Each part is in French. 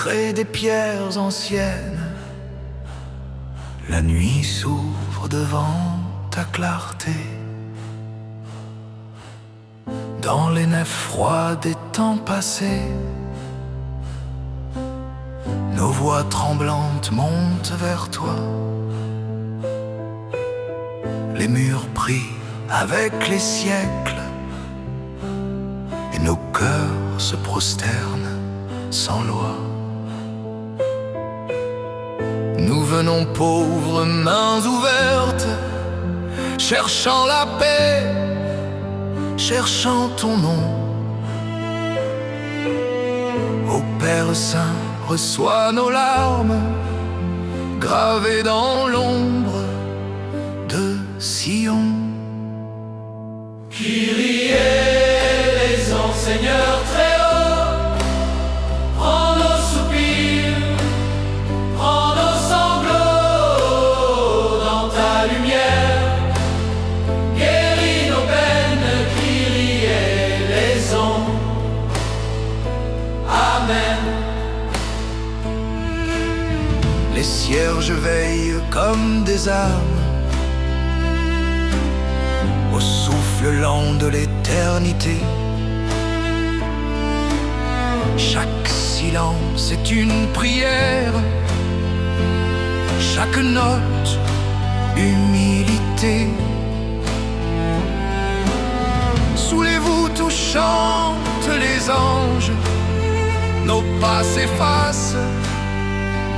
sacré des pierres anciennes. La nuit s'ouvre devant ta clarté. Dans les nefs froides des temps passés, nos voix tremblantes montent vers toi. Les murs pris avec les siècles, et nos cœurs se prosternent sans loi. Nous venons pauvres, mains ouvertes, cherchant la paix, cherchant ton nom. Ô Père Saint, reçois nos larmes, gravées dans l'ombre de Sion. Kyrie eleison, Seigneur très haut, prends nos soupirs, prends nos sanglots dans ta lumière. Guéris nos peines, Kyrie eleison. Amen. Les cierges veillent comme des âmes au souffle lent de l'éternité. Chaque silence est une prière, chaque note humilité. Sous les voûtes où chantent les anges, nos pas s'effacent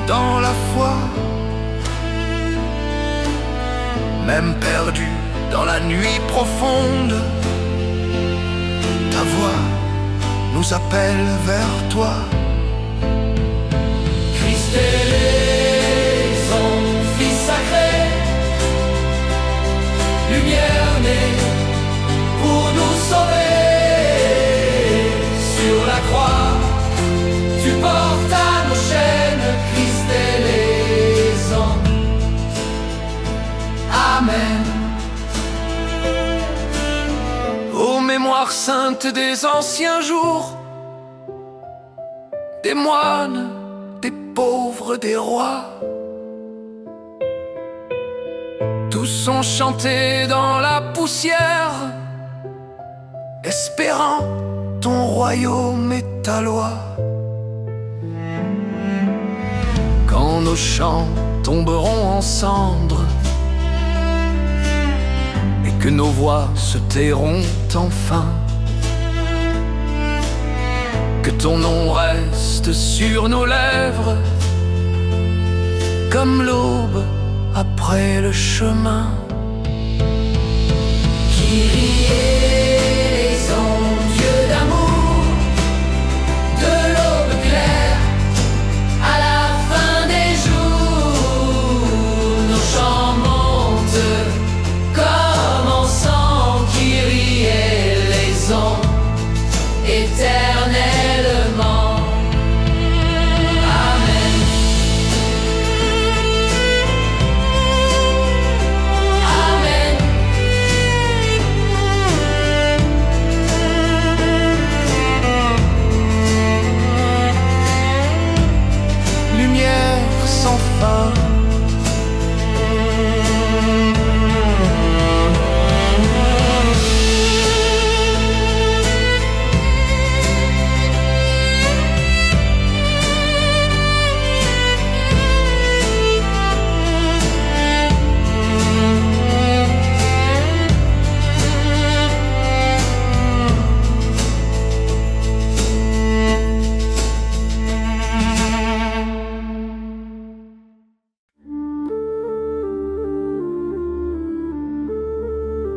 dans la foi. Même perdu dans la nuit profonde, ta voix nous appelle vers toi. Christ éleison, Fils sacré, lumière née pour nous sauver. Sur la croix, tu portes à nos chaînes, Christ éleison. Amen. Ô mémoire sainte des anciens jours, des moines, des pauvres, des rois, tous ont chanté dans la poussière, espérant ton royaume et ta loi. Quand nos chants tomberont en cendres et que nos voix se tairont enfin, que ton nom reste sur nos lèvres comme l'aube après le chemin. Kyrie eleison, Dieu d'amour, de l'aube claire à la fin des jours, nos chants montent comme encens. Kyrie eleison, éternellement. Amen. Amen. Lumière sans fin,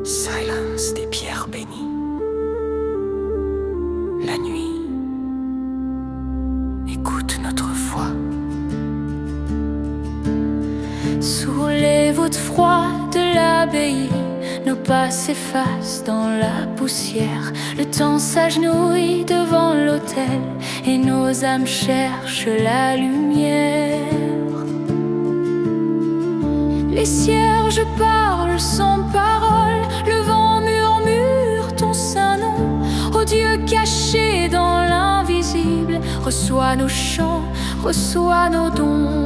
silence des pierres bénies. La nuit, écoute notre voix. Sous les voûtes froides de l'abbaye, nos pas s'effacent dans la poussière. Le temps s'agenouille devant l'autel et nos âmes cherchent la lumière. Les cierges parlent sans parole, le vent murmure ton saint nom. Ô Dieu caché dans l'invisible, reçois nos chants, reçois nos dons.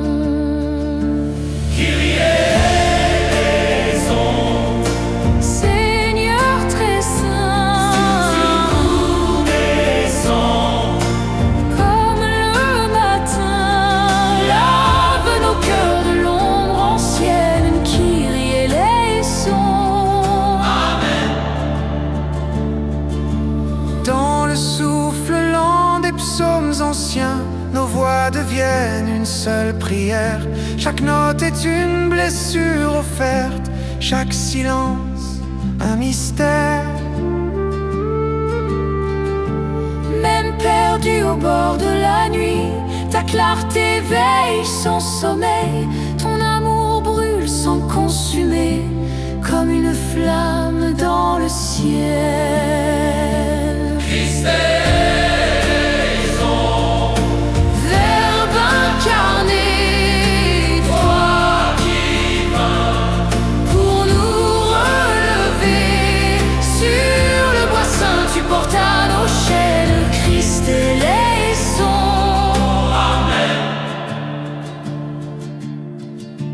Kyrie eleison, Seigneur très saint, nous descends, comme le matin, lave nos cœurs de l'ombre ancienne. Kyrie eleison. Dans le souffle lent des psaumes anciens, nos voix deviennent une seule prière. Chaque note est une blessure offerte, chaque silence un mystère. Même perdu au bord de la nuit, ta clarté veille son sommeil. Ton amour brûle sans consumer, comme une flamme dans le ciel. Christ Verbe incarné, toi qui vint, pour nous relever. Sur le bois saint, tu portes à nos chaînes. Christ eleison.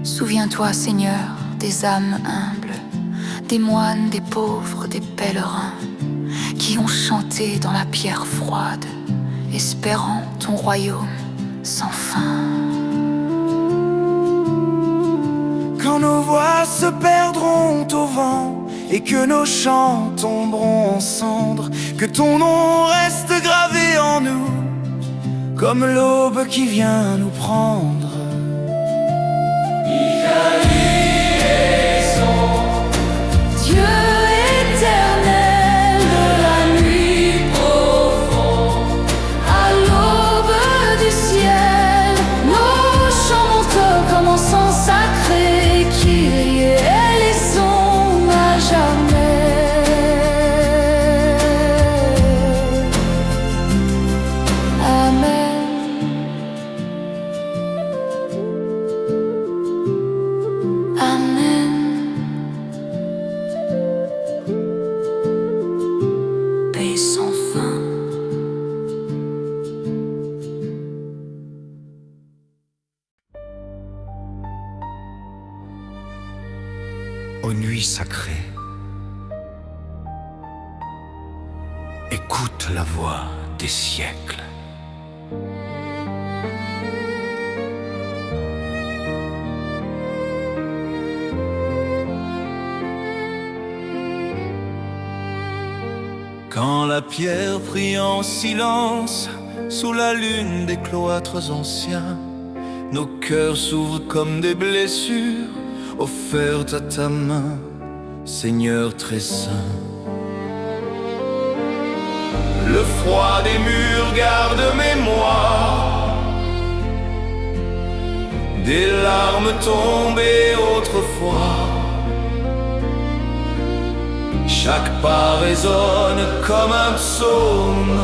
Souviens-toi, Seigneur, des âmes humbles, des moines, des pauvres, des pèlerins, qui ont chanté dans la pierre froide, espérant ton royaume sans fin. Quand nos voix se perdront au vent et que nos chants tomberont en cendres, que ton nom reste gravé en nous, comme l'aube qui vient nous prendre. Dieu éternel de la nuit profonde, à l'aube du ciel, nos chants montent comme encens sacré. Kyrie eleison à jamais. Amen. Amen. Paix sans fin. Ô nuit sacrée, écoute la voix des siècles. Quand la pierre prie en silence sous la lune des cloîtres anciens, nos cœurs s'ouvrent comme des blessures offertes à ta main, Seigneur très saint. Le froid des murs garde mémoire des larmes tombées autrefois. Chaque pas résonne comme un psaume,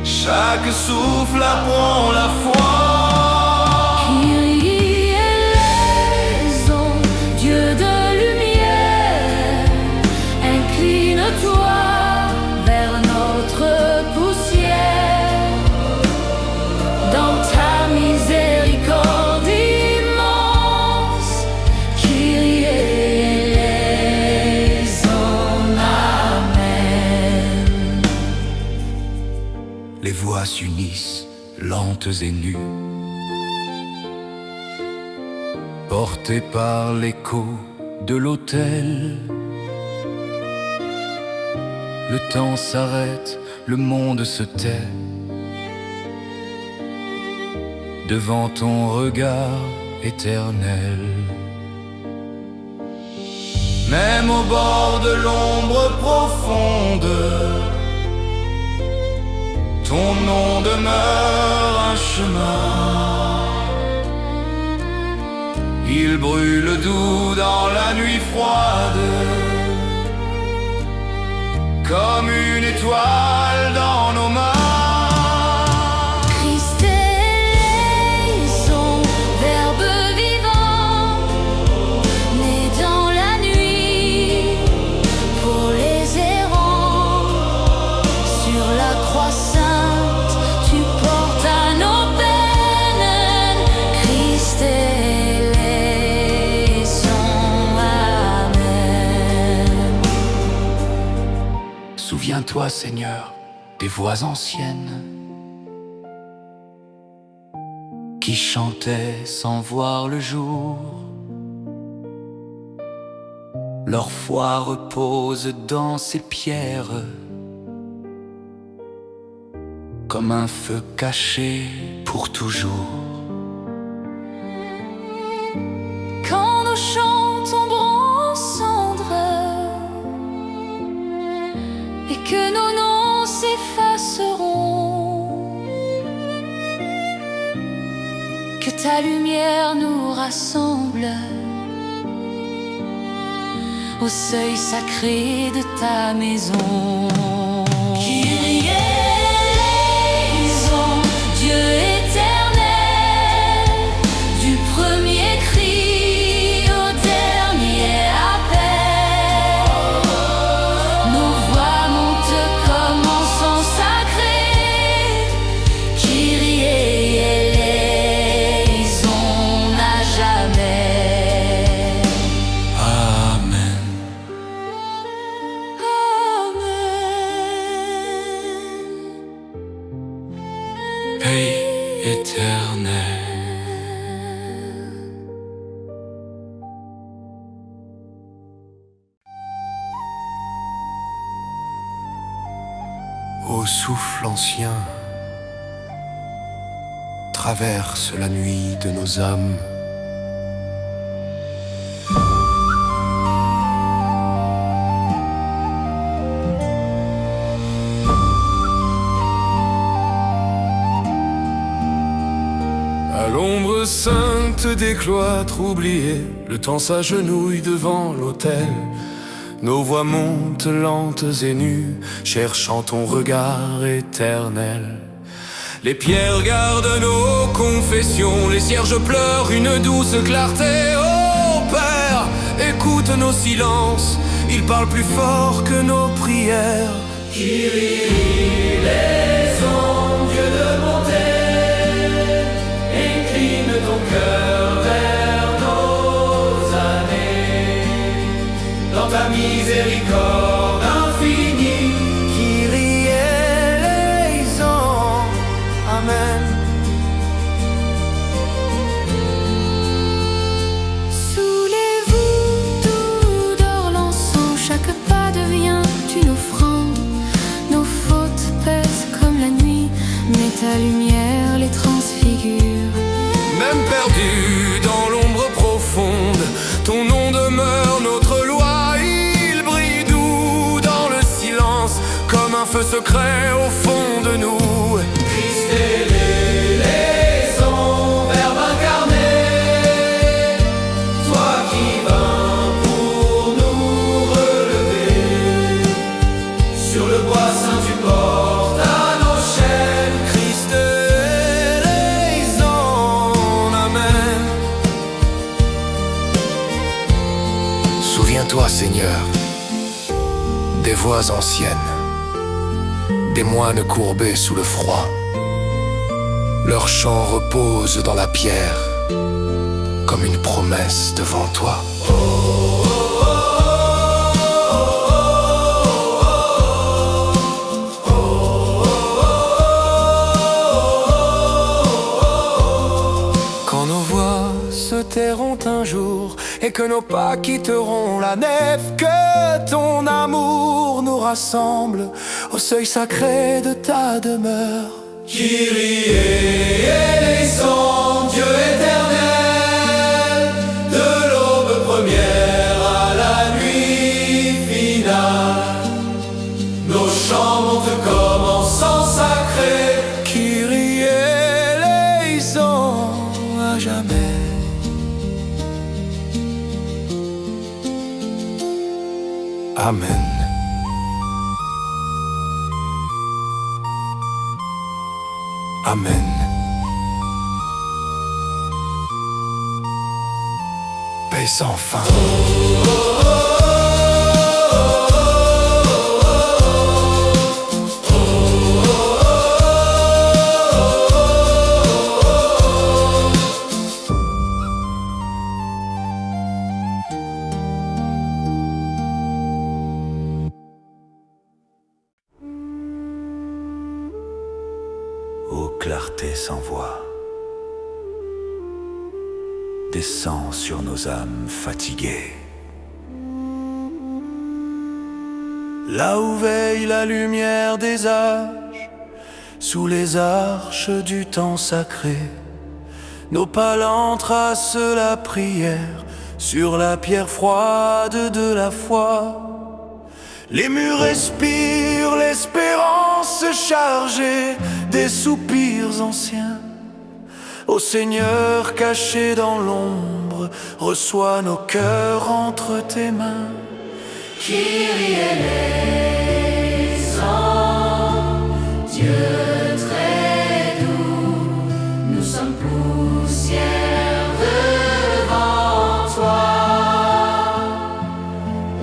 chaque souffle apprend la foi. Kyrie eleison, Dieu de lumière, incline-toi vers notre poussière. Dans ta miséricorde immense, Kyrie eleison. Amen. Les voix s'unissent, lentes et nues, portées par l'écho de l'autel. Le temps s'arrête, le monde se tait devant ton regard éternel. Même au bord de l'ombre profonde, ton nom demeure un chemin. Il brûle doux dans la nuit froide, comme une étoile dans nos mains. Christ eleison, Verbe vivant, né dans la nuit, pour les errants, sur la croix sainte, tu portes Souviens-toi, Seigneur, des voix anciennes qui chantaient sans voir le jour. Leur foi repose dans ces pierres, comme un feu caché pour toujours. Quand nos chants tomberont en cendres et que nos noms s'effaceront, que ta lumière nous rassemble au seuil sacré de ta maison. Kyrie eleison, Dieu éternel, du premier cri au dernier appel, nos voix montent comme encens sacré. Kyrie eleison à jamais. Amen. Paix éternelle. Ô souffle ancien, traverse la nuit de nos âmes. À l'ombre sainte des cloîtres oubliés, le temps s'agenouille devant l'autel. Nos voix montent lentes et nues, cherchant ton regard éternel. Les pierres gardent nos confessions, les cierges pleurent une douce clarté. Oh Père, écoute nos silences, ils parlent plus fort que nos prières. Kyrie eleison, Dieu de bonté, incline ton cœur vers nos années, dans ta miséricorde infinie. Kyrie eleison, Amen. Sous les voûtes où dort l'encens, chaque pas devient une offrande. Nos fautes pèsent comme la nuit, mais ta lumière les transfigure. Même perdu dans l'ombre profonde, ton nom demeure notre loi. Il brille doux dans le silence, comme un feu secret au fond de nous. Christ est l'éleison, Verbe incarné, toi qui vins pour nous relever. Sur le bois saint tu portes à nos chaînes. Christ eleison, Amen. Souviens-toi, Seigneur, des voix anciennes, des moines courbés sous le froid. Leur chant repose dans la pierre, comme une promesse devant toi. Quand nos voix se tairont un jour et que nos pas quitteront la nef, que ton amour nous rassemble au seuil sacré de ta demeure. Kyrie eleison, Dieu éternel, de l'aube première à la nuit finale, nos chants montent comme encens sacré. Kyrie eleison à jamais. Amen. Amen. Paix sans fin. sans voix descend sur nos âmes fatiguées. Là où veille la lumière des âges, sous les arches du temps sacré, nos palans tracent la prière sur la pierre froide de la foi. Les murs respirent l'espérance chargée des soupirs anciens. Ô Seigneur, caché dans l'ombre, reçois nos cœurs entre tes mains. Kyrie eleison, Dieu très doux, nous sommes poussière devant toi.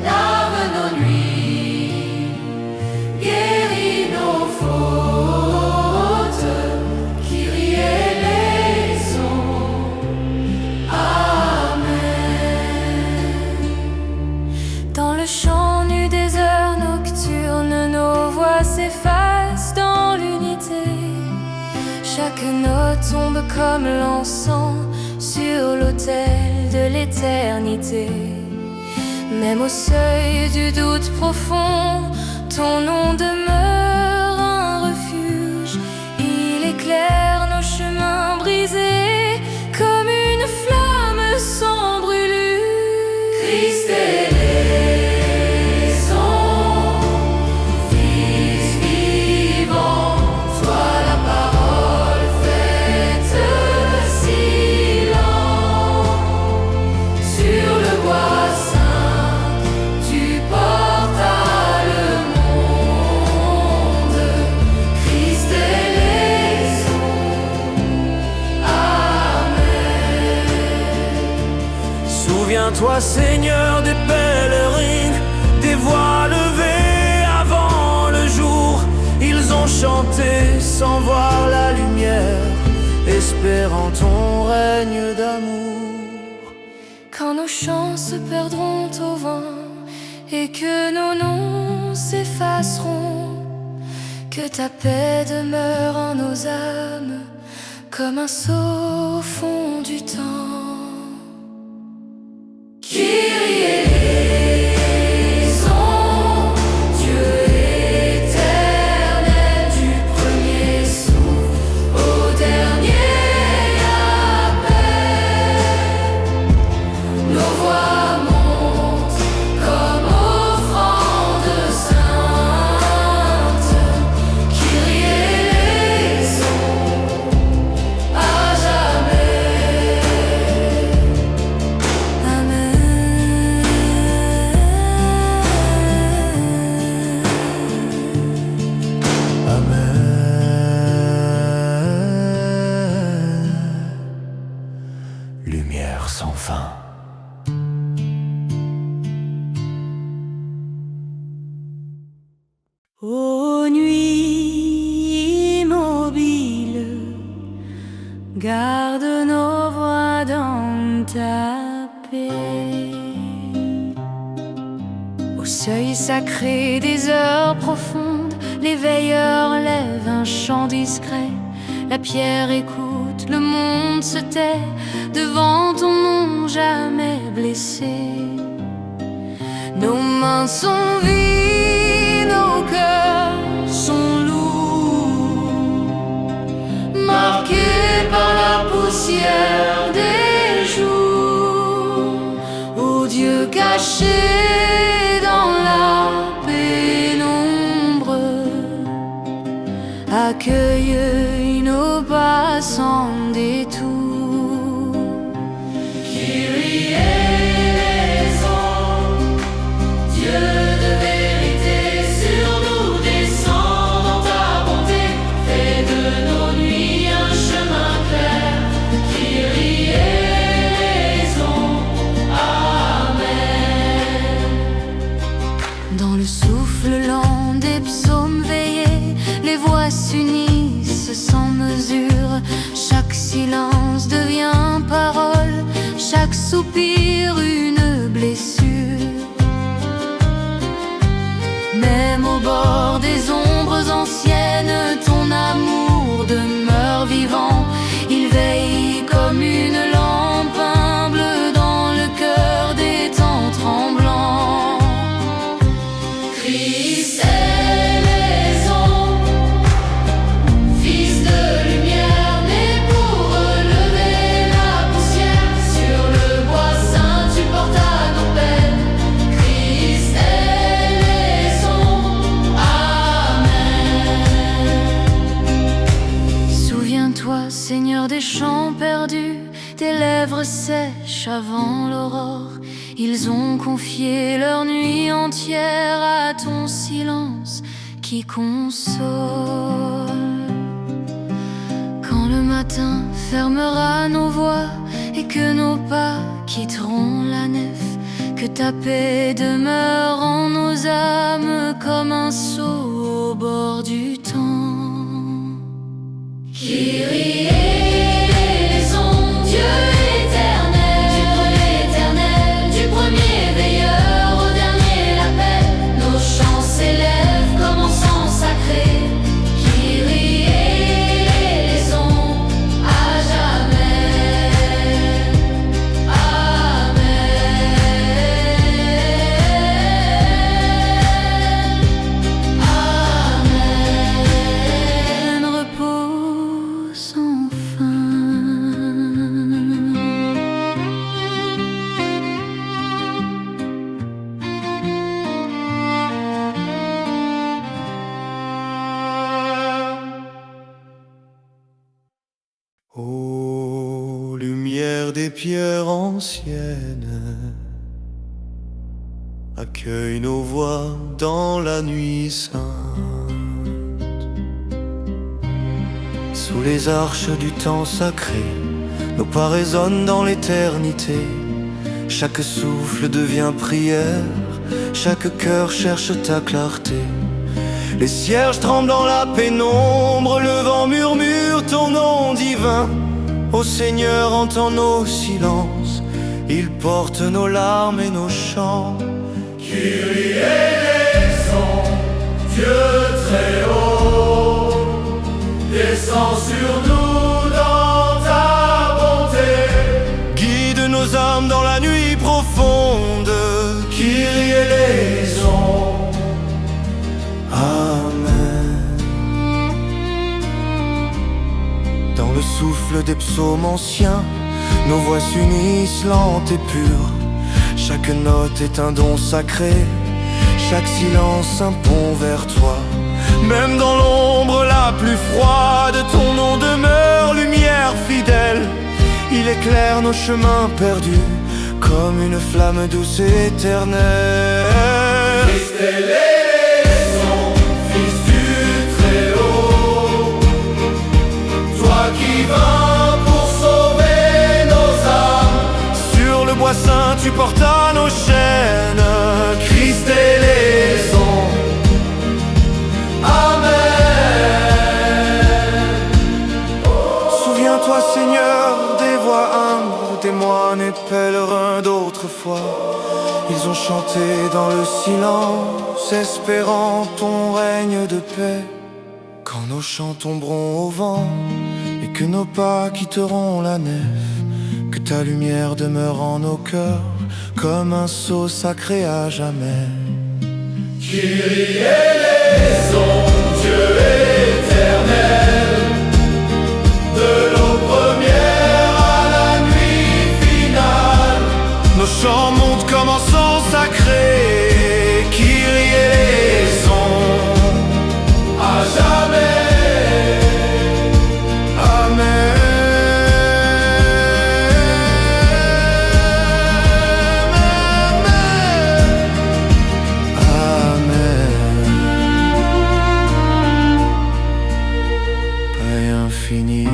Lave nos nuits, guéris nos fautes. Kyrie eleison, Amen. Dans le chant nu des heures nocturnes, nos voix s'effacent dans l'unité. Chaque note tombe comme l'encens sur l'autel de l'éternité. Même au seuil du doute profond, ton nom demeure un refuge. Il éclaire nos chemins brisés comme une flamme sans brûlure. Christ eleison, Fils vivant, toi la parole faite silence. Sur le bois saint, tu portas le monde. Christ eleison, Amen. Souviens-toi, Seigneur, des pèlerines, des voix levées avant le jour. Ils ont chanté sans voir la lumière, espérant ton règne d'amour. Quand nos chants se perdront au vent et que nos noms s'effaceront, que ta paix demeure en nos âmes comme un sceau au fond du temps. Kyrie eleison, Dieu éternel, du premier souffle au dernier appel. Nos voix montent comme offrande sainte. Kyrie eleison, à jamais. Amen. Amen. Lumière sans fin. Ô nuit immobile, garde nos voix dans ta paix. Au seuil sacré des heures profondes, les veilleurs lèvent un chant discret. La pierre écoute, le monde se tait devant ton nom jamais blessé. Nos mains sont vides, nos cœurs sont lourds, marqués par la poussière des jours. Ô Dieu caché dans la pénombre, accueille nos pas sans détour. Kyrie eleison, Dieu de vérité, sur nous descend dans ta bonté. Fais de nos nuits un chemin clair. Kyrie eleison, Amen. Dans le souffle lent des psaumes veillés, les voix s'unissent sans mesure. Chaque silence devient parole, chaque soupir une blessure. Même au bord des ombres anciennes, ton amour demeure vivant. des champs perdus, des lèvres sèches avant l'aurore. Ils ont confié leur nuit entière à ton silence qui console. Quand le matin fermera nos voix et que nos pas quitteront la nef, que ta paix demeure en nos âmes comme un seau au bord du temps. Kyrie eleison, Dieu éternel, du premier veilleur au dernier l'appel, nos chants s'élèvent comme encens sacré. Kyrie eleison, à jamais. Amen. Repos sans fin. Ô lumière des pierres anciennes, accueille nos voix dans la nuit sainte. Sous les arches du temps sacré, nos pas résonnent dans l'éternité. Chaque souffle devient prière, chaque cœur cherche ta clarté. Les cierges tremblent dans la pénombre, le vent murmure ton nom divin. Ô Seigneur, entends nos silences, il porte nos larmes et nos chants. Kyrie eleison, Dieu très haut, descends sur nous dans ta bonté. Guide nos âmes dans la nuit profonde. Kyrie eleison. Amen. Dans le souffle des psaumes anciens, nos voix s'unissent lentes et pures. Chaque note est un don sacré, chaque silence un pont vers toi. Même dans l'ombre la plus froide, ton nom demeure lumière fidèle. Il éclaire nos chemins perdus comme une flamme douce et éternelle. Christ eleison, Fils du Très-Haut, toi qui vins pour sauver nos âmes. Sur le bois saint tu portas nos chaînes. Christ eleison. Amen. Souviens-toi Seigneur des voix humbles, des moines et pèlerins d'autrefois. Ils ont chanté dans le silence, espérant ton règne de paix. Quand nos chants tomberont au vent et que nos pas quitteront la nef, que ta lumière demeure en nos cœurs comme un sceau sacré à jamais. Kyrie eleison, Dieu éternel, de l'eau première à la nuit finale. Nos chants montent comme un sang sacré. Kyrie eleison. À jamais. Amen. Amen. Paix infinie.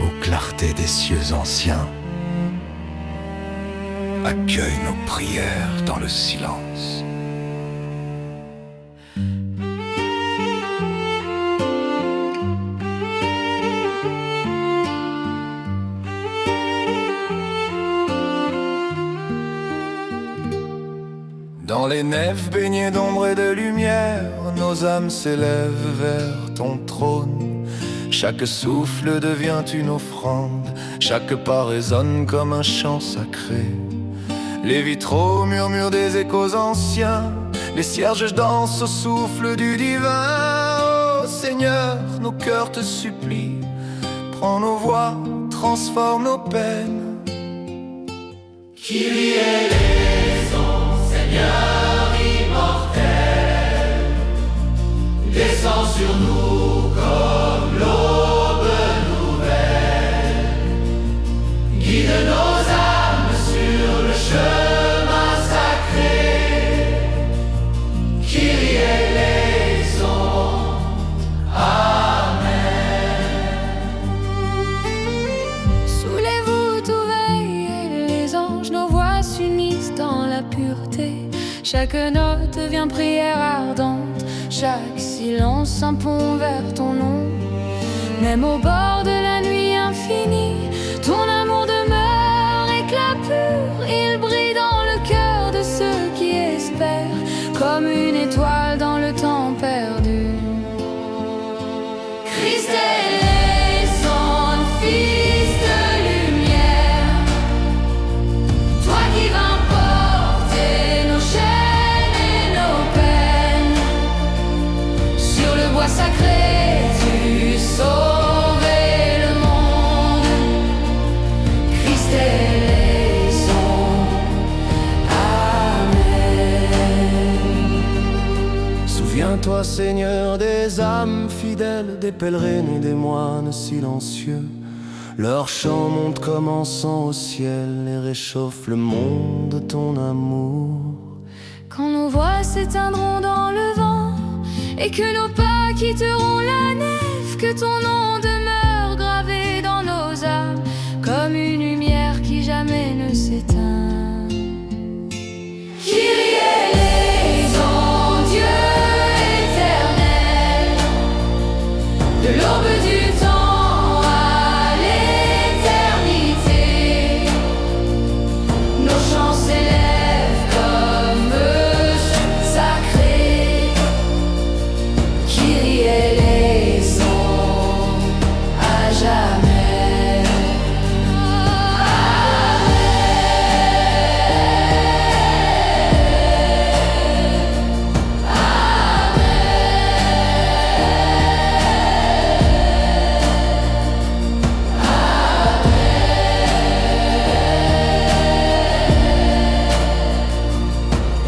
Ô clarté des cieux anciens, accueille nos prières dans le silence. Dans les nefs baignées d'ombre et de lumière, nos âmes s'élèvent vers ton trône. Chaque souffle devient une offrande, chaque pas résonne comme un chant sacré. Les vitraux murmurent des échos anciens, les cierges dansent au souffle du divin. Oh Seigneur, nos cœurs te supplient, prends nos voix, transforme nos peines. Kyrie eleison, Seigneur immortel, descends sur nous comme l'aube nouvelle, guide nos âmes sur le chemin sacré. Kyrie eleison, Amen. Sous les voûtes ouvertes, les anges, nos voix s'unissent dans la pureté. Chaque note devient prière ardente, chaque silence un pont vers ton nom. Même au bord de la nuit infinie, ton amour demeure éclat pur. Il brille dans le cœur de ceux qui espèrent, comme une étoile dans le temps perdu. Christ est son Fils de lumière, toi qui vas porter nos chaînes et nos peines. Sur le bois sacré, tu sauvais le monde. Christ est son Amen. Souviens-toi, Seigneur, des âmes fidèles, des pèlerins et des moines silencieux. Leur chant monte comme encens au ciel et réchauffe le monde de ton amour. Quand nos voix s'éteindront dans le vent et que nos pas quitteront la nef, que ton nom demeure gravé dans nos âmes comme une lumière qui jamais ne s'éteint. Kyrie eleison, Dieu éternel, de l'aube du temps à l'éternité, nos chants s'élèvent comme sacrés. Kyrie eleison, à jamais.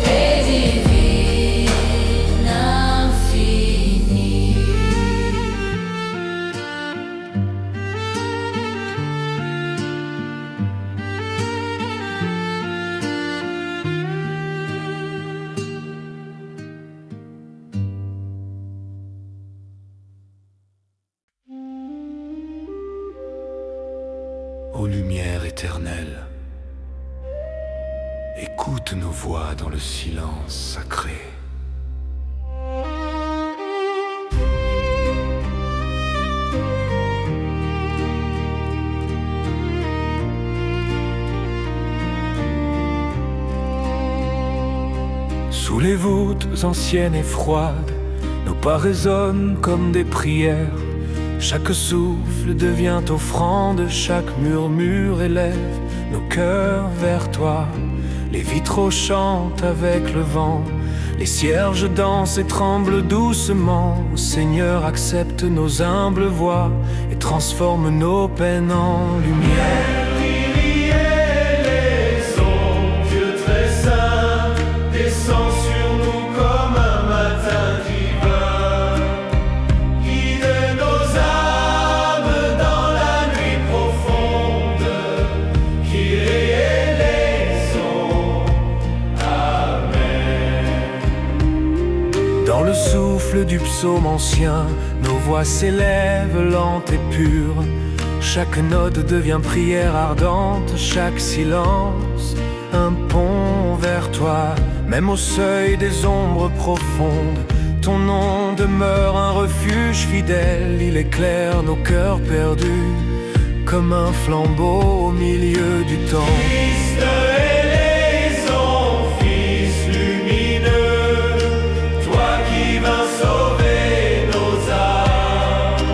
Et divine infinie. Ô lumière éternelle, écoute nos voix dans le silence sacré. Sous les voûtes anciennes et froides, nos pas résonnent comme des prières. Chaque souffle devient offrande, chaque murmure élève nos cœurs vers toi. Les vitraux chantent avec le vent, les cierges dansent et tremblent doucement. Seigneur, accepte nos humbles voix et transforme nos peines en lumière. Kyrie eleison, Dieu très saint, descends sur nous comme un matin divin. Guide nos âmes dans la nuit profonde. Kyrie eleison, Amen. Dans le souffle du psaume ancien, nos voix s'élèvent lentes et pures. Chaque note devient prière ardente, chaque silence un pont vers toi. Même au seuil des ombres profondes, ton nom demeure un refuge fidèle. Il éclaire nos cœurs perdus comme un flambeau au milieu du temps. Christ eleison, Fils lumineux, toi qui vas sauver nos âmes.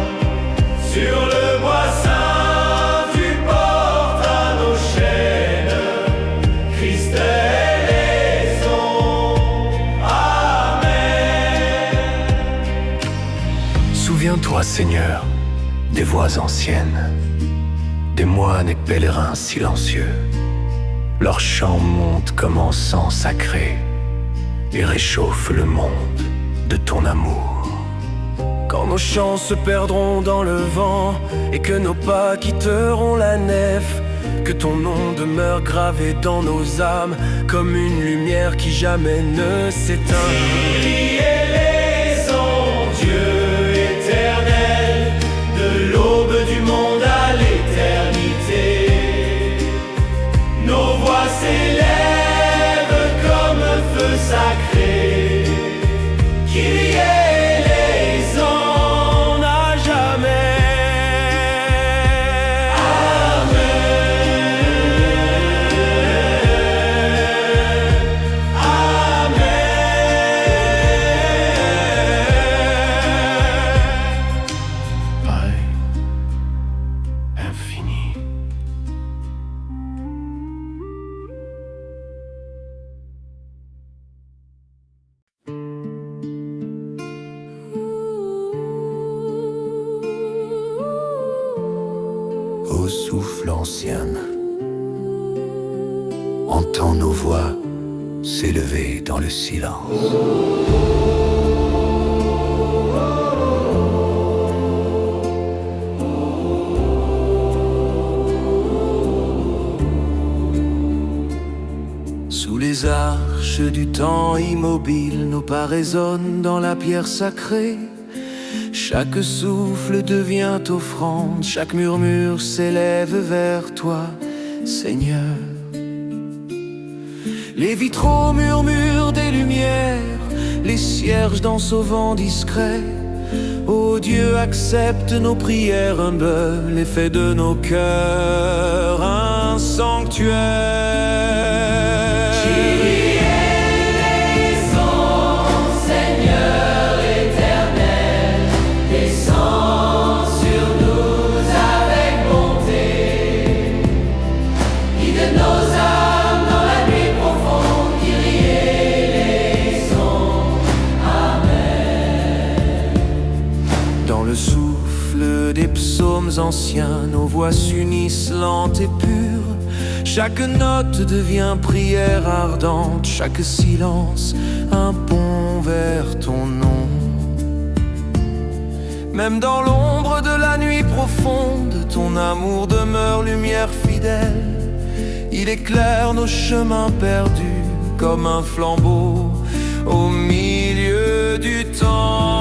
Sur le bois saint, tu portes à nos chaînes. Christ eleison, Amen. Souviens-toi, Seigneur, des voix anciennes, des moines et pèlerins silencieux. Leur chant monte comme encens sacré et réchauffe le monde de ton amour. Quand nos chants se perdront dans le vent et que nos pas quitteront la nef, que ton nom demeure gravé dans nos âmes comme une lumière qui jamais ne s'éteint. Kyrie eleison, Dieu éternel, de l'aube du monde à l'éternité, nos voix s'élèvent comme un feu sacré. Kyrie eleison, à jamais. Ô souffle ancien, entends nos voix s'élever dans le silence. Sous les arches du temps immobile, nos pas résonnent dans la pierre sacrée. Chaque souffle devient offrande, chaque murmure s'élève vers toi, Seigneur. Les vitraux murmurent des lumières, les cierges dansent au vent discret. Ô Dieu, accepte nos prières humbles et fais de nos cœurs un sanctuaire. Des psaumes anciens, nos voix s'unissent lentes et pures. Chaque note devient prière ardente, chaque silence un pont vers ton nom. Même dans l'ombre de la nuit profonde, ton amour demeure lumière fidèle. Il éclaire nos chemins perdus comme un flambeau au milieu du temps.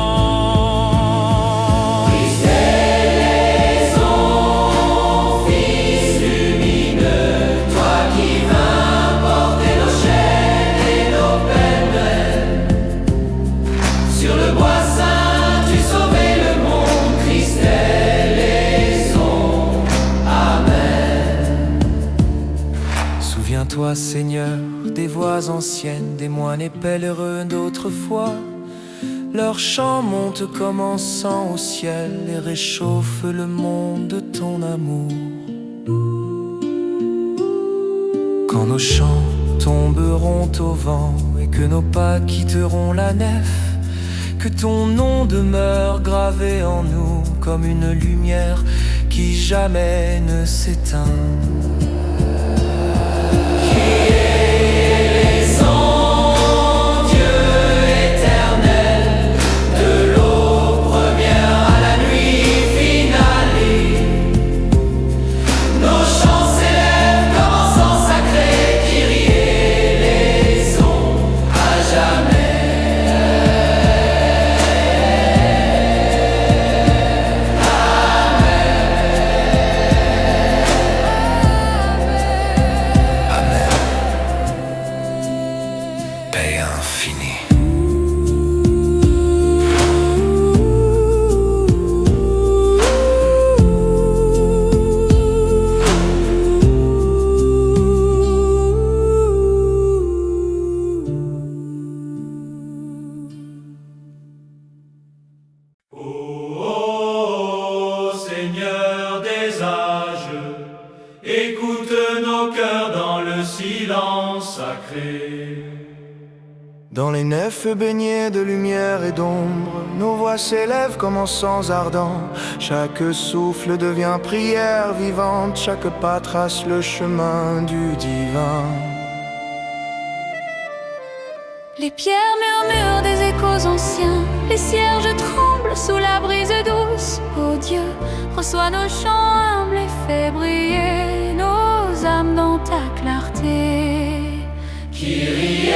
Souviens-toi, Seigneur, des voix anciennes, des moines et pèlerins d'autrefois. Leur chant monte comme encens au ciel et réchauffe le monde de ton amour. Quand nos chants tomberont au vent et que nos pas quitteront la nef, que ton nom demeure gravé en nous comme une lumière qui jamais ne s'éteint. Écoute nos cœurs dans le silence sacré. Dans les nefs baignées de lumière et d'ombre, nos voix s'élèvent comme en sens ardent. Chaque souffle devient prière vivante, chaque pas trace le chemin du divin. Les pierres murmurent des échos anciens, les cierges tremblent sous la brise douce. Ô Dieu, reçois nos chants humbles et fais briller nos âmes dans ta clarté. Kyrie,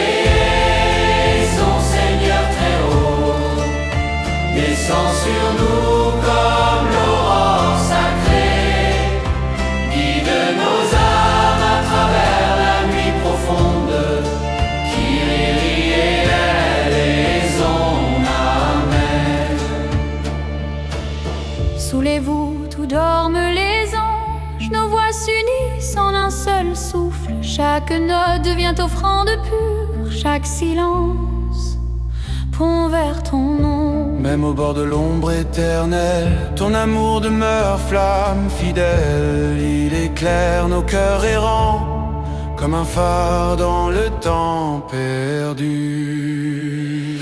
son Seigneur très haut, descend sur nous comme l'aurore sacrée. Guide nos âmes à travers la nuit profonde. Kyrie, éleison, Amen. Sous les voûtes où dorment les anges, nos voix s'unissent en un seul souffle. Chaque note devient offrande pure, chaque silence pont vers ton nom. Même au bord de l'ombre éternelle, ton amour demeure flamme fidèle. Il éclaire nos cœurs errants, comme un phare dans le temps perdu.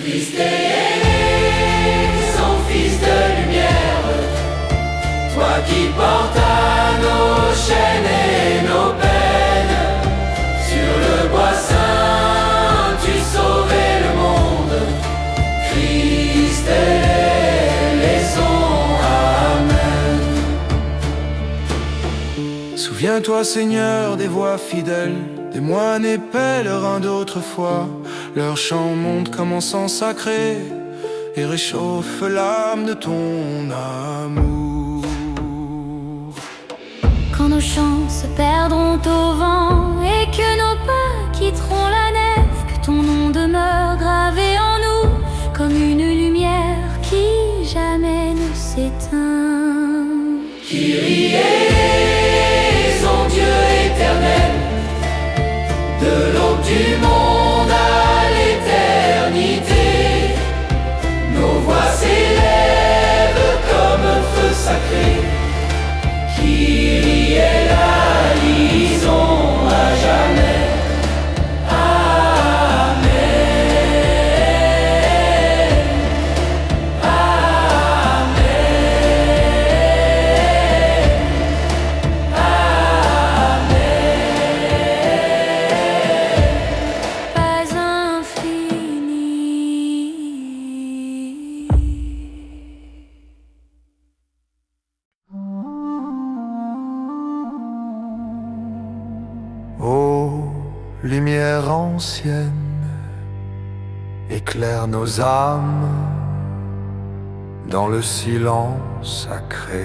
Christ est né, son Fils de lumière, toi qui portes à nos chaînes et nos peines. Sur le bois saint, tu sauvais le monde. Christ est l'éleison, Amen. Souviens-toi, Seigneur, des voix fidèles, des moines et pèlerins d'autrefois. Leur chant monte comme un sang sacré et réchauffe l'âme de ton amour. Quand nos chants se perdront au vent et que nos pas quitteront la nef, que ton nom demeure gravé en nous comme une lumière qui jamais ne s'éteint. Kyrie, son Dieu éternel, de l'aube du monde à l'éternité, nos voix s'élèvent comme un feu sacré. Kyrie est la liaison à jamais. Lumière ancienne, éclaire nos âmes dans le silence sacré.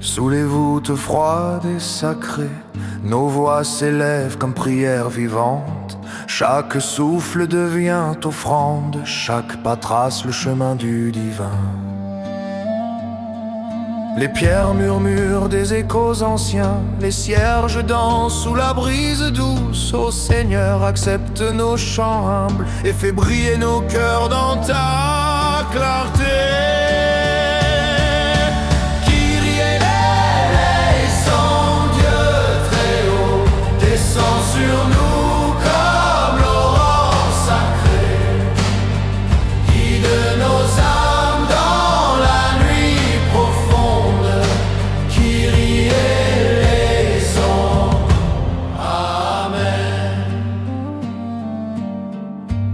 Sous les voûtes froides et sacrées, nos voix s'élèvent comme prière vivante. Chaque souffle devient offrande, chaque pas trace le chemin du divin. Les pierres murmurent des échos anciens, les cierges dansent sous la brise douce. Ô Seigneur, accepte nos chants humbles et fais briller nos cœurs dans ta clarté. Kyrie éleison, Dieu très haut, descend sur nous.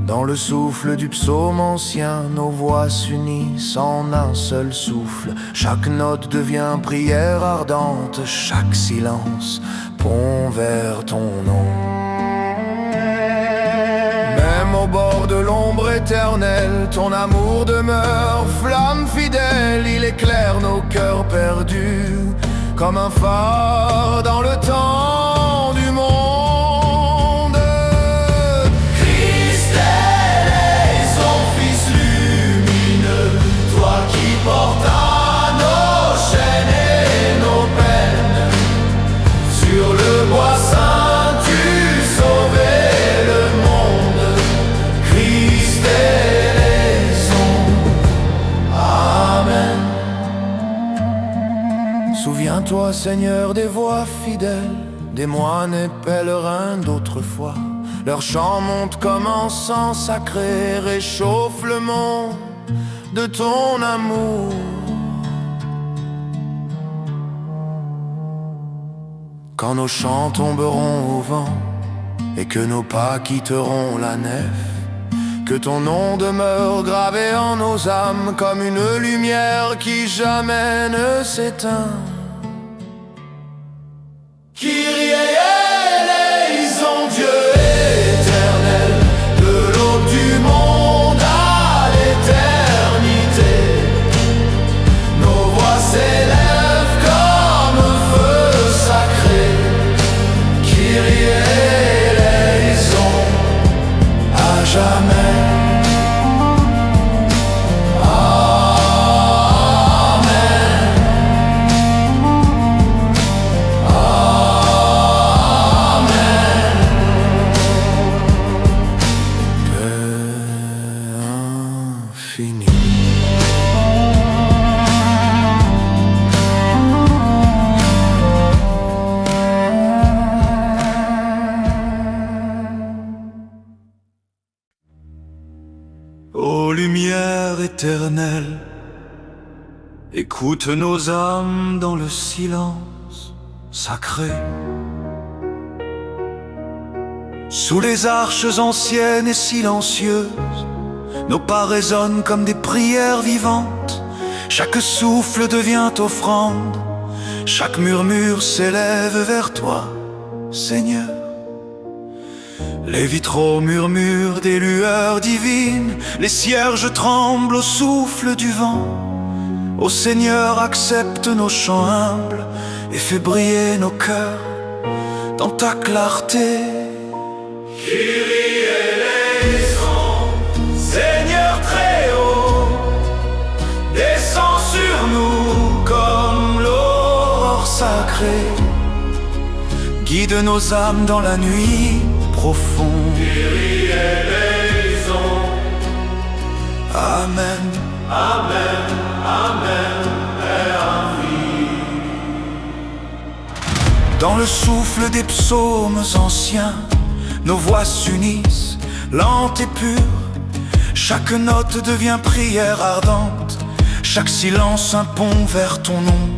Dans le souffle du psaume ancien, nos voix s'unissent en un seul souffle. Chaque note devient prière ardente, chaque silence pont vers ton nom. Même au bord de l'ombre éternelle, ton amour demeure flamme fidèle. Il éclaire nos cœurs perdus comme un phare dans le temps du monde. Porte à nos chaînes et nos peines. Sur le bois saint, tu sauvais le monde. Christ est Souviens-toi, Seigneur, des voix fidèles, des moines et pèlerins d'autrefois. Leur chant monte comme encens sacré, réchauffe le monde de ton amour. Quand nos chants tomberont au vent et que nos pas quitteront la nef, que ton nom demeure gravé en nos âmes comme une lumière qui jamais ne s'éteint. Kyrie eleison, Dieu éternel, de l'aube du monde à l'éternité, nos voix s'élèvent comme feu sacré. Kyrie eleison, à jamais. Ô lumière éternelle, écoute nos âmes dans le silence sacré. Sous les arches anciennes et silencieuses, nos pas résonnent comme des prières vivantes. Chaque souffle devient offrande, chaque murmure s'élève vers toi, Seigneur. Les vitraux murmurent des lueurs divines, les cierges tremblent au souffle du vent. Ô Seigneur, accepte nos chants humbles et fais briller nos cœurs dans ta clarté. Kyrie eleison, Seigneur très haut, descends sur nous comme l'aurore sacrée. Guide nos âmes dans la nuit profonde. Kyrie eleison, Amen, Amen, Amen et Amen. Dans le souffle des psaumes anciens, nos voix s'unissent, lentes et pures. Chaque note devient prière ardente, chaque silence un pont vers ton nom.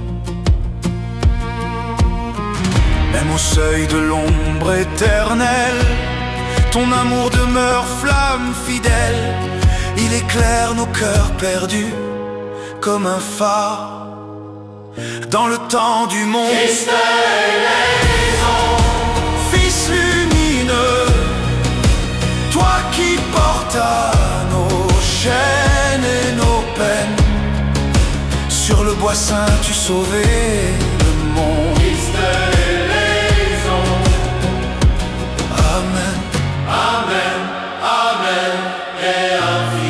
Même au seuil de l'ombre éternelle, ton amour demeure flamme fidèle. Il éclaire nos cœurs perdus comme un phare dans le temps du monde. Christ eleison, Fils lumineux, toi qui portes à nos chaînes et nos peines, sur le bois saint tu sauvais le monde. Christ eleison, Amen, Amen, Amen et Amen.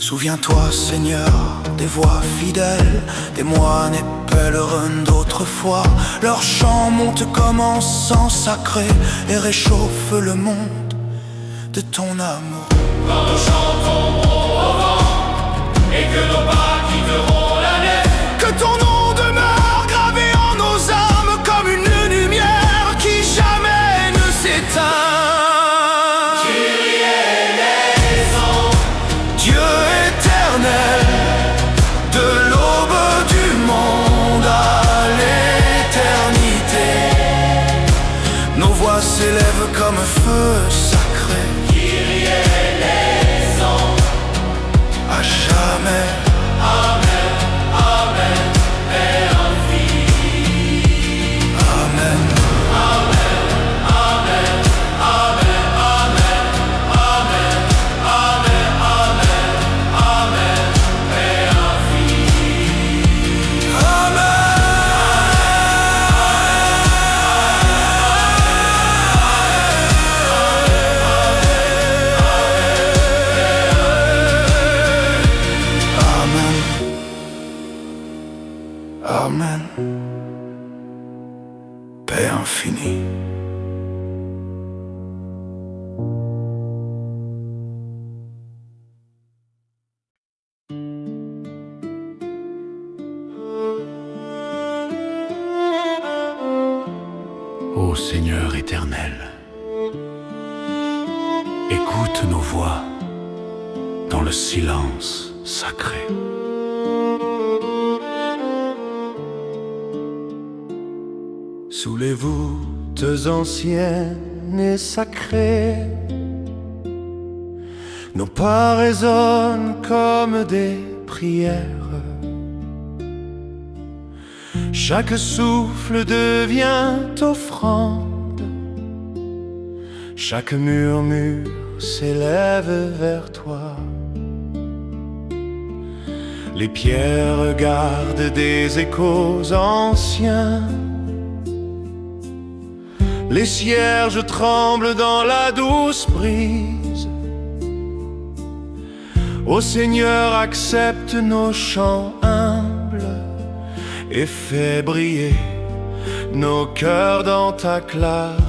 Souviens-toi, Seigneur, des voix fidèles, des moines et pèlerins d'autrefois. Leur chant monte comme encens sacré et réchauffe le monde de ton amour. Quand nos chants tomberont au vent et que nos pas quitteront la nef, que ton nom demeure gravé en nos âmes comme une lumière qui jamais ne s'éteint. Kyrie eleison, Dieu éternel, de l'aube du monde à l'éternité, nos voix s'élèvent comme feu sacré. Kyrie eleison, À jamais. Seigneur éternel, écoute nos voix dans le silence sacré. Sous les voûtes anciennes et sacrées, nos pas résonnent comme des prières. Chaque souffle devient offrande, chaque murmure s'élève vers toi. Les pierres gardent des échos anciens, les cierges tremblent dans la douce brise. Ô Seigneur, accepte nos chants humbles et fais briller nos cœurs dans ta clarté.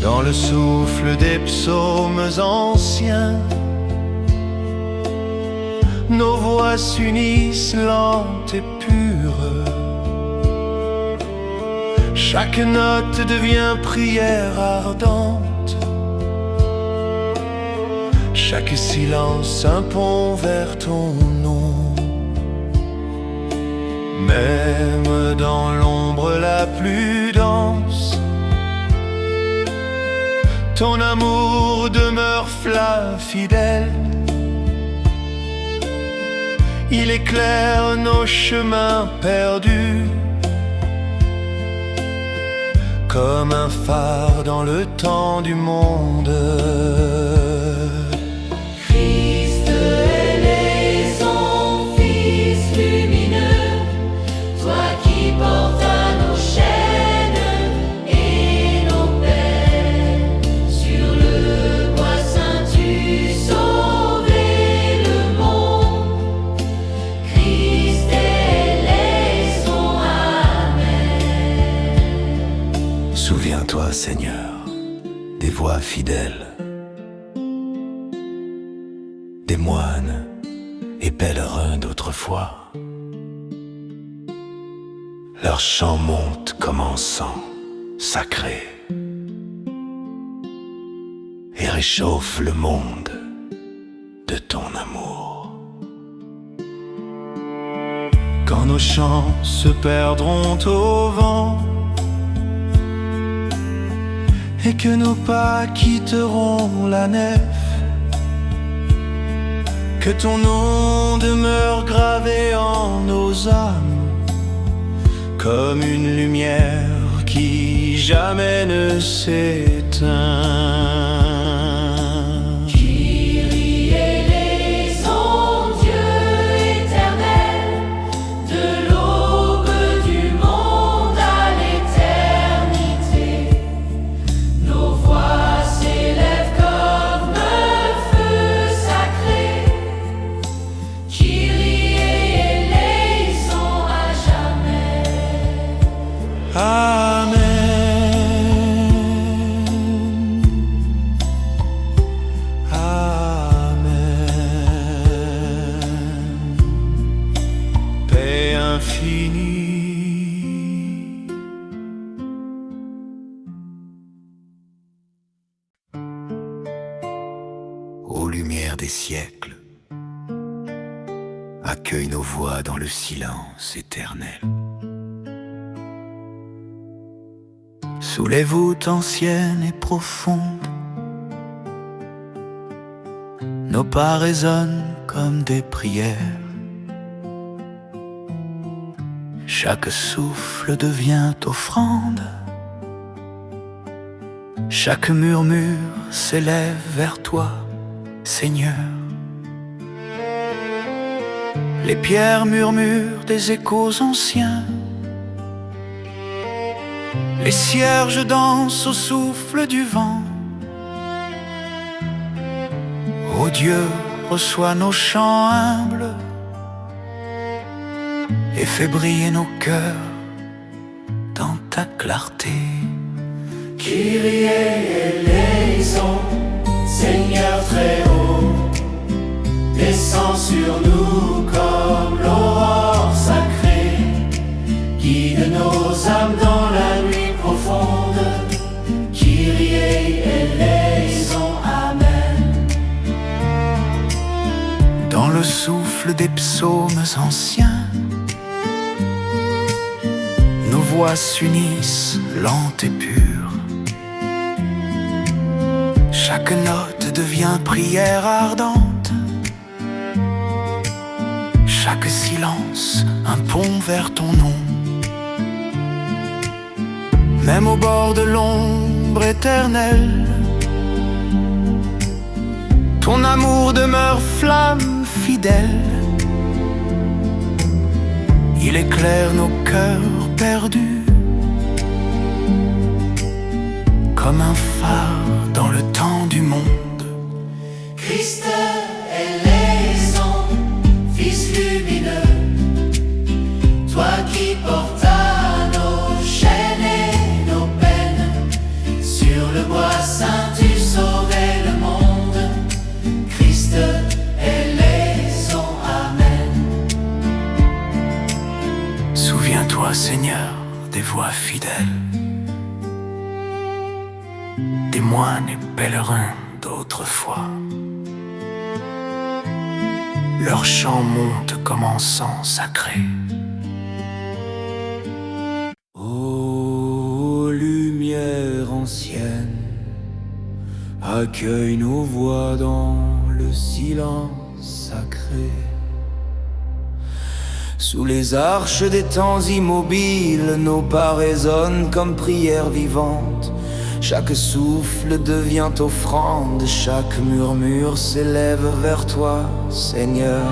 Dans le souffle des psaumes anciens, nos voix s'unissent lentes et pures. Chaque note devient prière ardente, chaque silence un pont vers ton nom. Même dans l'ombre la plus dense, ton amour demeure flamme fidèle. Il éclaire nos chemins perdus, comme un phare dans le temps du monde. Christ ailé, son Fils lumineux, toi qui portes à nos chaînes et nos peines. Sur le bois saint tu sauvais le monde. Christ ailé, son Amen. Souviens-toi, Seigneur, des voix fidèles, des moines et pèlerins d'autrefois. Leur chant monte comme encens sacré et réchauffe le monde de ton amour. Quand nos chants se perdront au vent et que nos pas quitteront la nef, que ton nom demeure gravé en nos âmes comme une lumière qui jamais ne s'éteint. Kyrie éleison, Dieu éternel, de l'aube du monde à l'éternité, nos voix s'élèvent comme un feu sacré. Kyrie éleison à jamais. Amen. Amen. Paix infinie. Ô lumière des siècles, accueille nos voix dans le silence éternel. Sous les voûtes anciennes et profondes, nos pas résonnent comme des prières. Chaque souffle devient offrande, chaque murmure s'élève vers toi, Seigneur. Les pierres murmurent des échos anciens, les cierges dansent au souffle du vent. Ô Dieu, reçois nos chants humbles et fais briller nos cœurs dans ta clarté. Kyrie eleison, Seigneur très haut, descends sur nous comme l'aurore sacrée, guide nos âmes dans la nuit profonde. Kyrie eleison, Amen. Dans le souffle des psaumes anciens, nos voix s'unissent lentes et pures. Chaque note devient prière ardente, chaque silence un pont vers ton nom. Même au bord de l'ombre éternelle, ton amour demeure flamme fidèle. Il éclaire nos cœurs perdus comme un phare dans le temps du monde. Christ eleison, Fils lumineux, toi qui portas nos chaînes et nos peines, sur le bois saint tu sauvais le monde. Christ eleison, Amen. Souviens-toi, Seigneur, des voix fidèles, des moines et pèlerins d'autrefois. Leur chant monte comme encens sacré. Ô lumière ancienne, accueille nos voix dans le silence sacré. Sous les arches des temps immobiles, nos pas résonnent comme prières vivantes. Chaque souffle devient offrande, chaque murmure s'élève vers toi, Seigneur.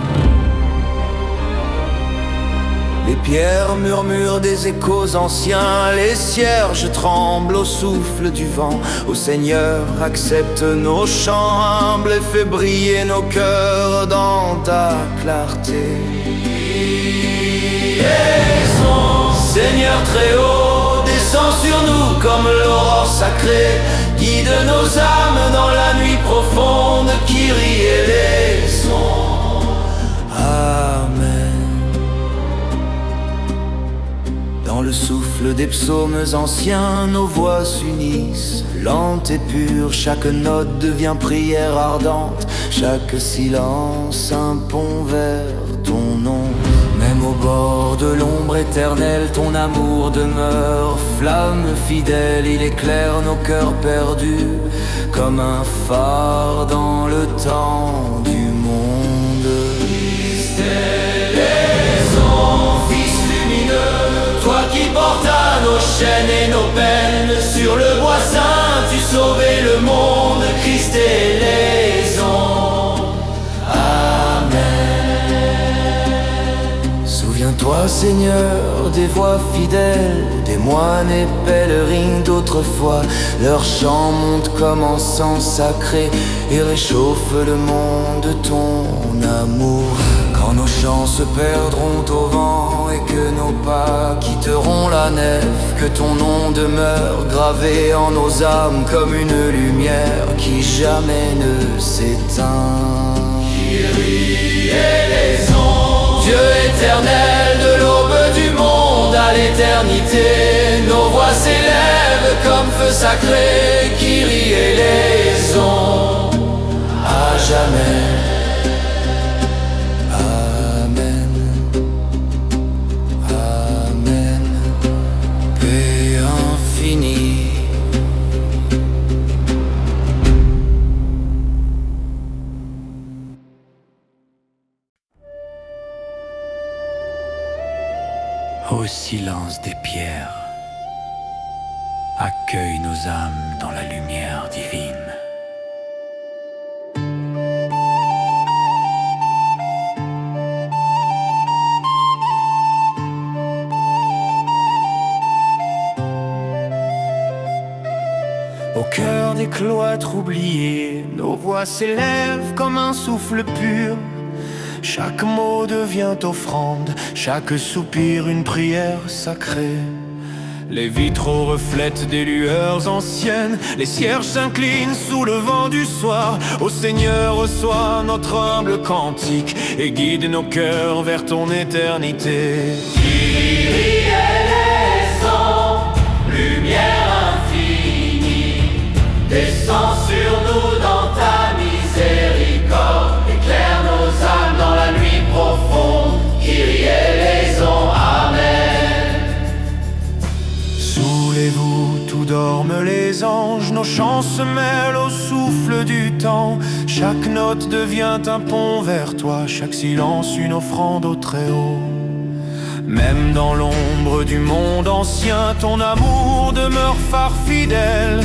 Les pierres murmurent des échos anciens, les cierges tremblent au souffle du vent. Ô Seigneur, accepte nos chants humbles et fais briller nos cœurs dans ta clarté. Seigneur très haut, descends sur nous comme l'aurore sacrée, guide nos âmes dans la nuit profonde. Kyrie eleison, Amen. Dans le souffle des psaumes anciens, nos voix s'unissent, lentes et pures. Chaque note devient prière ardente, chaque silence un pont vers ton nom. Même au bord de l'ombre éternelle, ton amour demeure flamme fidèle. Il éclaire nos cœurs perdus comme un phare dans le temps du monde. Christ eleison, Fils lumineux, toi qui portas nos chaînes et nos peines, sur le bois saint tu sauvais le monde. Christ eleison, Souviens-toi, Seigneur, des voix fidèles, des moines et pèlerins d'autrefois. Leur chant monte comme encens sacré et réchauffe le monde, ton amour. Quand nos chants se perdront au vent et que nos pas quitteront la nef, que ton nom demeure gravé en nos âmes comme une lumière qui jamais ne s'éteint. Kyrie eleison, Dieu éternel, de l'aube du monde à l'éternité, nos voix s'élèvent comme feu sacré. Kyrie eleison, à jamais. Amen, Amen. Paix infinie. Au silence des pierres, accueille nos âmes dans la lumière divine. Au cœur des cloîtres oubliés, nos voix voix s'élève comme un souffle pur. Chaque mot devient offrande, chaque soupir une prière sacrée. Les vitraux reflètent des lueurs anciennes, les cierges s'inclinent sous le vent du soir. Ô Seigneur, reçois notre humble cantique et guide nos cœurs vers ton éternité. Kyrie eleison, lumière infinie, descends sur nous dans ta miséricorde, éclaire nos âmes dans la nuit profonde. Kyrie eleison, amen. Sous les voûtes où dorment les anges, nos chants se mêlent au souffle du temps. Chaque note devient un pont vers toi, chaque silence une offrande au Très-Haut. Même dans l'ombre du monde ancien, ton amour demeure phare fidèle.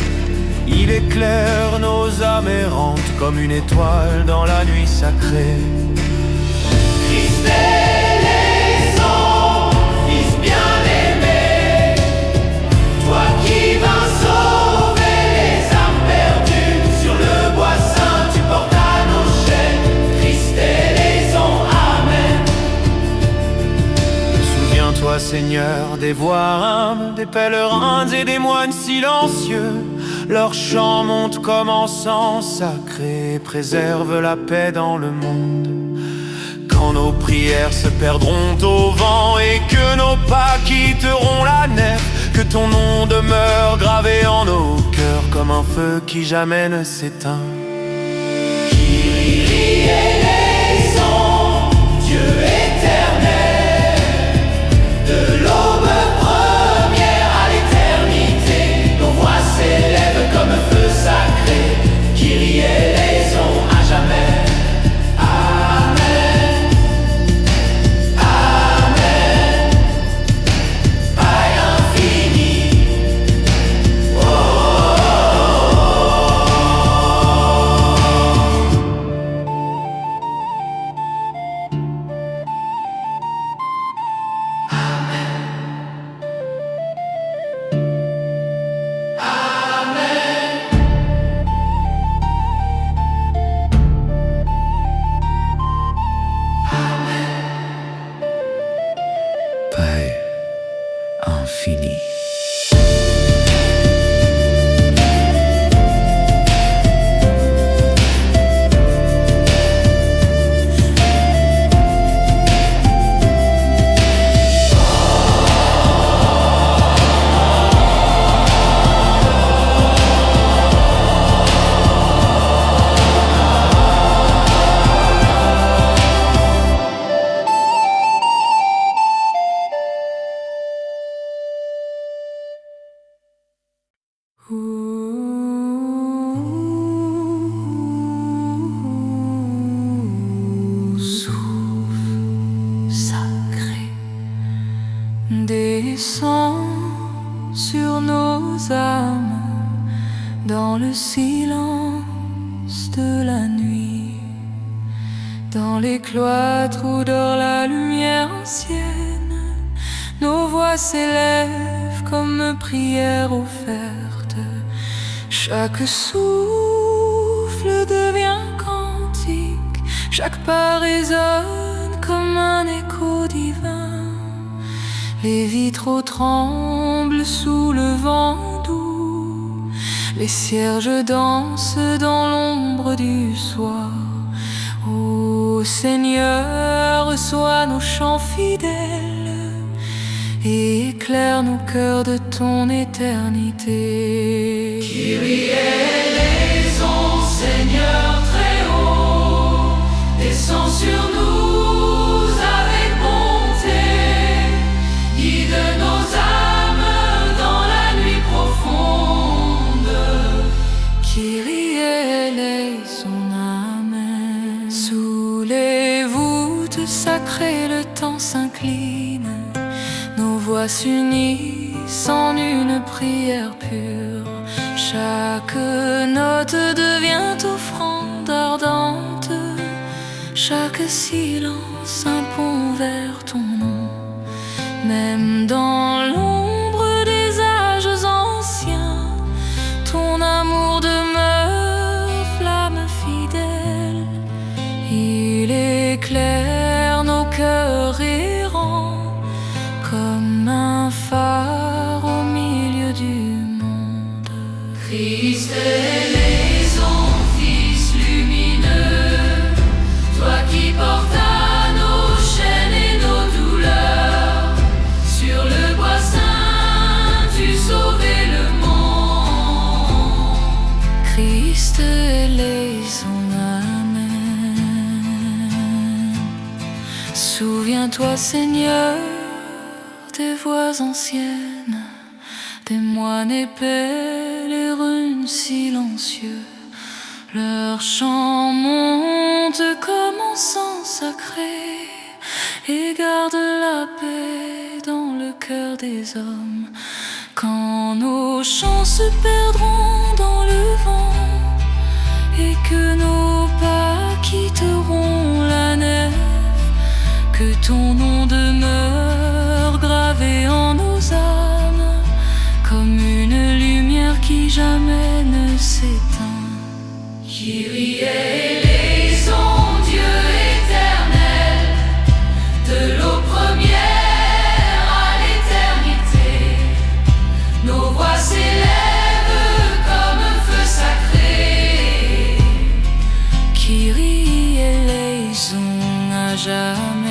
Il éclaire nos âmes errantes comme une étoile dans la nuit sacrée. Christ eleison, Fils bien-aimé, toi qui vas sauver les âmes perdues, sur le bois saint tu portas nos chaînes. Christ eleison, amen. Souviens-toi, Seigneur, des voix humbles, des pèlerins et des moines silencieux. Leurs chants montent comme encens sacré, préservent la paix dans le monde. Quand nos prières se perdront au vent et que nos pas quitteront la nef, que ton nom demeure gravé en nos cœurs comme un feu qui jamais ne s'éteint. Kyrie eleison, Dieu éternel, de l'aube première à l'éternité, nos voix s'élèvent comme un feu sacré. Kyrie eleison, à jamais. Amen. Amen. Paix infinie. Oh, oh, Paix infinie. Souffle sacré, descend sur nos âmes dans le silence de la nuit, dans les cloîtres où dort la lumière ancienne. Nos voix s'élèvent comme prière offerte. Chaque souffle devient cantique, chaque pas résonne comme un écho divin. Les vitraux tremblent sous le vent doux, les cierges dansent dans l'ombre du soir. Ô Seigneur, reçois nos chants fidèles et éclaire nos cœurs de ton éternité. Kyrie eleison, Seigneur très haut, descends sur nous avec bonté, guide nos âmes dans la nuit profonde. Kyrie eleison, amen. Sous les voûtes sacrées, le temps s'incline, nos voix s'unissent en une prière pure. Chaque note devient offrande ardente, chaque silence un pont vers ton nom. Même dans l'ombre des âges anciens, ton amour demeure flamme fidèle. éclaire nos cœurs errants comme un phare au milieu du monde. Christ est l'aison, Fils lumineux, toi qui portes à nos chaînes et nos douleurs, sur le bois saint, tu sauvais le monde. Christ est l'aison, amen. Souviens-toi, Seigneur, des voix anciennes, des moines épais, les runes silencieux. Leur chant monte comme encens sacré et garde la paix dans le cœur des hommes. Quand nos chants se perdront dans le vent et que nos pas quitteront la nef, que ton nom demeure gravé en nos âmes comme une lumière qui jamais ne s'éteint. Kyrie eleison, Dieu éternel, de l'eau première à l'éternité, nos voix s'élèvent comme un feu sacré. Kyrie eleison à jamais.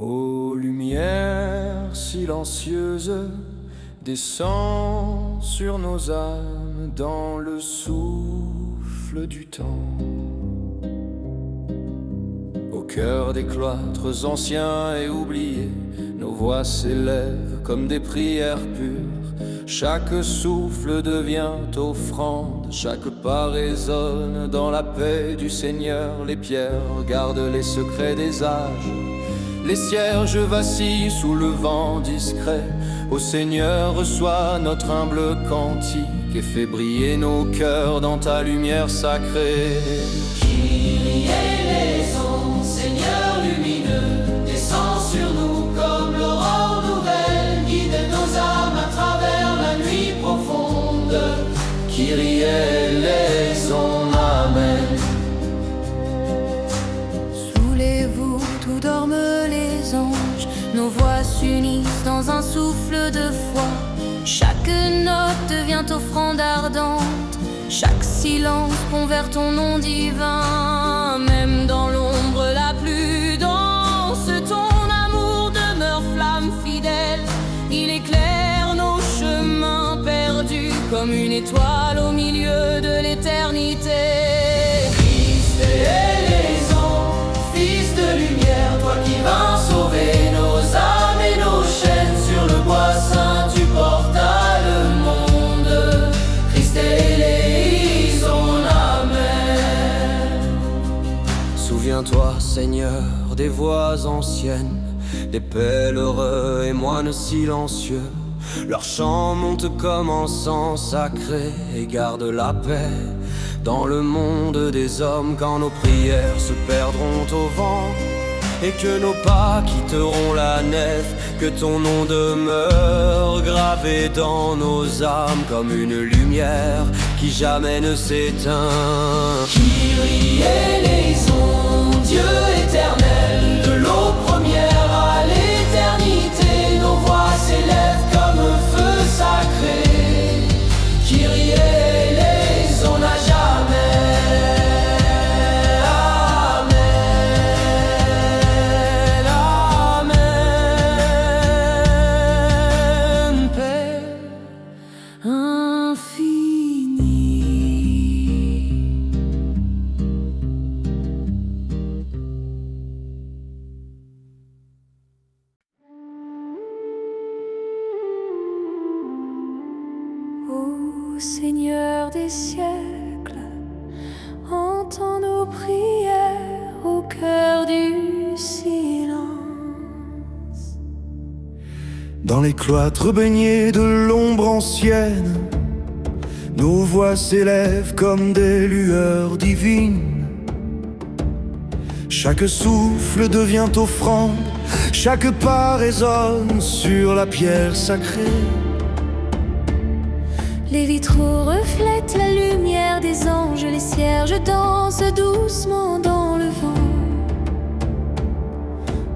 Ô lumière silencieuse, descends sur nos âmes dans le souffle du temps. Au cœur des cloîtres anciens et oubliés, nos voix s'élèvent comme des prières pures. Chaque souffle devient offrande, chaque pas résonne dans la paix du Seigneur. Les pierres gardent les secrets des âges, les cierges vacillent sous le vent discret. Ô Seigneur, reçois notre humble cantique et fais briller nos cœurs dans ta lumière sacrée. Kyrie eleison, Seigneur lumineux, descends sur nous comme l'aurore nouvelle, guide nos âmes à travers la nuit profonde. Kyrie eleison, amen. Sous les voûtes où dorment les anges, nos voix s'unissent dans un souffle de foi. Chaque note devient offrande ardente, chaque silence convert ton nom divin. Même dans l'ombre la plus dense, ton amour demeure flamme fidèle. Il éclaire nos chemins perdus comme une étoile au milieu de l'éternité. Christ est éleison, Fils de lumière, toi qui vins sauver nos âmes et nos chaînes, sur le bois saint tu portas le monde. Christ est éleison, amen. Souviens-toi, Seigneur, des voix anciennes, des pèlerins et moines silencieux. Leur chant monte comme encens sacré et garde la paix dans le monde des hommes. Quand nos prières se perdront au vent et que nos pas quitteront la nef, que ton nom demeure gravé dans nos âmes comme une lumière qui jamais ne s'éteint. Kyrie eleison, Dieu éternel, de l'eau première à l'éternité, nos voix s'élèvent comme un feu sacré. Kyrie eleison à jamais. Amen, amen. Paix Infinie. Ô Seigneur des siècles, entends nos prières au cœur du silence. Dans les cloîtres baignés de l'ombre ancienne, nos voix s'élèvent comme des lueurs divines. Chaque souffle devient offrande, chaque pas résonne sur la pierre sacrée. Les vitraux reflètent la lumière des anges, les cierges dansent doucement dans le vent.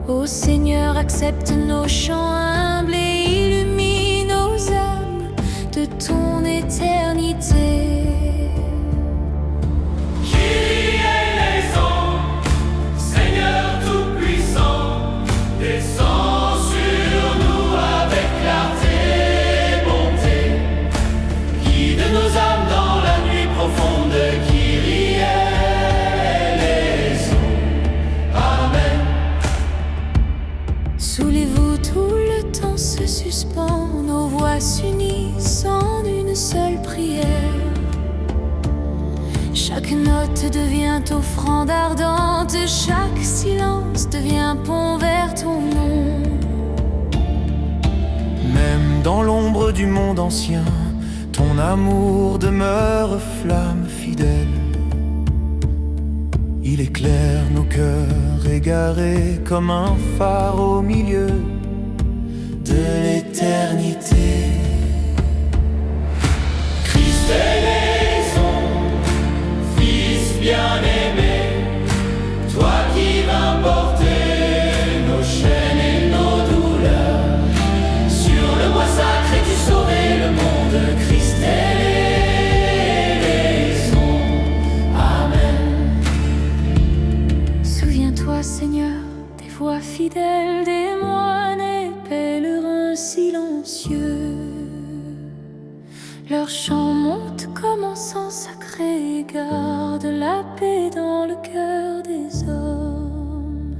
Ô Seigneur, accepte nos chants humbles et illumine nos âmes de ton éternité. Kyrie eleison, Seigneur tout-puissant, descends sur nous avec clarté et bonté. Guide nos âmes dans la nuit profonde, Kyrie eleison. Amen. Sous les voûtes où le temps se suspend, nos voix s'unissent en une seule prière. Chaque note devient offrande ardente, chaque silence devient pont vers ton nom. Même dans l'ombre du monde ancien, ton amour demeure flamme fidèle. Il éclaire nos cœurs égarés comme un phare au milieu de l'éternité. Christ eleison, Fils bien-aimé, toi qui vas porter nos chaînes et nos douleurs. Sur le bois sacré tu sauvais le monde, Christ eleison. Amen. Souviens-toi, Seigneur, des voix fidèles des moines et pèlerins silencieux. Leur chant monte comme encens sacré et garde la paix dans le cœur des hommes.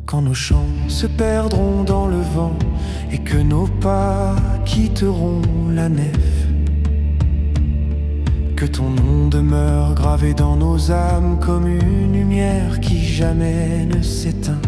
Quand nos chants se perdront dans le vent et que nos pas quitteront la nef, que ton nom demeure gravé dans nos âmes comme une lumière qui jamais ne s'éteint.